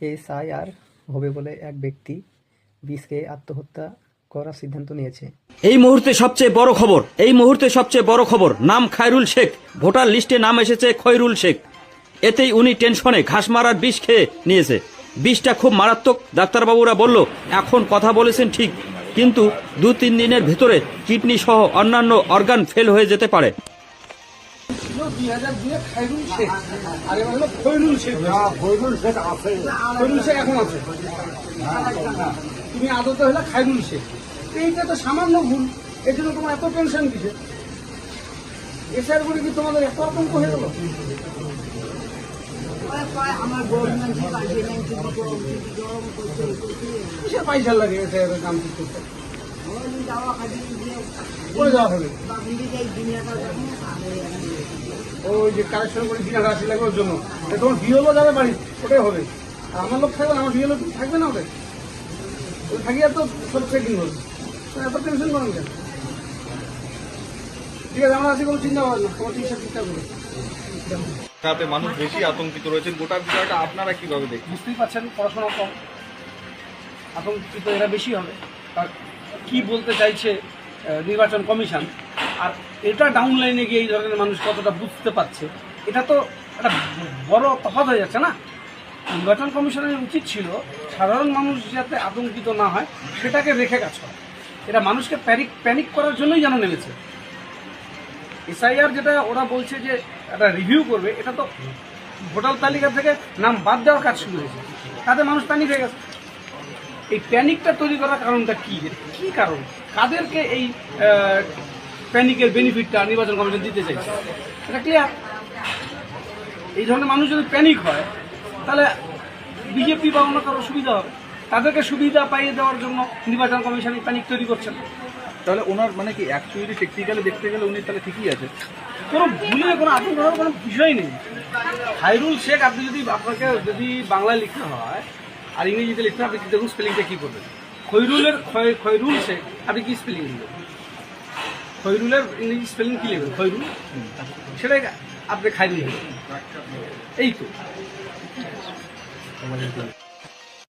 SIR হবে বলে এক ব্যক্তি বিষ খেয়ে আত্মহত্যা করার সিদ্ধান্ত নিয়েছে। এই মুহূর্তে সবচেয়ে বড় খবর, নাম খায়রুল শেখ, ভোটার লিস্টে নাম এসেছে খয়রুল শেখ। এতেই উনি টেনশনে ঘাস মারার বিষ খেয়ে নিয়েছে। বিষটা খুব মারাত্মক। ডাক্তারবাবুরা বলল এখন কথা বলেছেন ঠিক, কিন্তু 2-3 দিনের ভেতরে কিডনি সহ অন্যান্য অর্গান ফেল হয়ে যেতে পারে। তুমি আদতে হলে খায়রুল শেখ, এইটা তো সামান্য ভুল, এর জন্য তোমার এত টেনশন দিছে। এসআর বলে কি তোমাদের এত আতঙ্ক হয়ে গেল? পয়সা লাগে কাম করতে যাওয়া হবে। ওই যে কালেকশন করে 3,80 লাগে ওর জন্য তোমার বিহলো যাবে বাড়ি, ওটাই হবে। আর আমার লোক থাকবে না, আমার বিহলো থাকবে না, ওটাই থাকিয়ে তো সব চেকিং হবে। এত টেনশন করেন কেন? ঠিক আছে, আমরা আছি, কোনো চিন্তা করেন না, তোমার চিকিৎসা ঠিকঠাক হবে। তাতে মানুষ বেশি আতঙ্কিত রয়েছেন, গোটা বিষয়টা আপনারা কিভাবে দেখেন? বুঝতেই পারছেন, পড়াশোনা কম, আতঙ্কিত এরা বেশি হবে। আর কি বলতে চাইছে নির্বাচন কমিশন, আর এটা ডাউন লাইনে গিয়ে এই ধরনের মানুষ কতটা বুঝতে পারছে, এটা তো একটা বড় তফাৎ হয়ে যাচ্ছে না। নির্বাচন কমিশনের উচিত ছিল সাধারণ মানুষ যাতে আতঙ্কিত না হয় সেটাকে রেখে কাজ করা। এটা মানুষকে প্যানিক করার জন্যই যেন নেমেছে। এসআইআর যেটা ওরা বলছে যে একটা রিভিউ করবে, এটা তো ভোটার তালিকা থেকে নাম বাদ দেওয়ার কাজ শুরু হয়েছে, তাতে মানুষ প্যানিক হয়ে গেছে। এই প্যানিকটা তৈরি করার কারণটা কি কারণ, কাদেরকে এই প্যানিকের বেনিফিটটা নির্বাচন কমিশন দিতে চাইছে, এটা ক্লিয়ার। এই ধরনের মানুষ যদি প্যানিক হয় তাহলে বিজেপি বা অন্য কারো সুবিধা হবে, তাদেরকে সুবিধা পাইয়ে দেওয়ার জন্য নির্বাচন কমিশন প্যানিক তৈরি করছেন। তাহলে ওনার মানে কি অ্যাকচুয়ালি টেকনিক্যালি দেখতে গেলে উনি তাহলে ঠিকই আছে, কোনো ভুলে কোনো আতঙ্ক হওয়ার কোনো বিষয় নেই। খায়রুল শেখ আপনাকে যদি বাংলায় লিখতে হয় আর ইংরেজিতে লিখতে হয়, আপনি দেখুন স্পেলিংটা কী করবেন। খয়রুল শেখ আপনি কি স্পেলিং লিখবেন, খয়রুলের ইংরেজি স্পেলিং কী লিখবেন, খয়রুল, সেটাই আপনি খায়রুল, এই তো।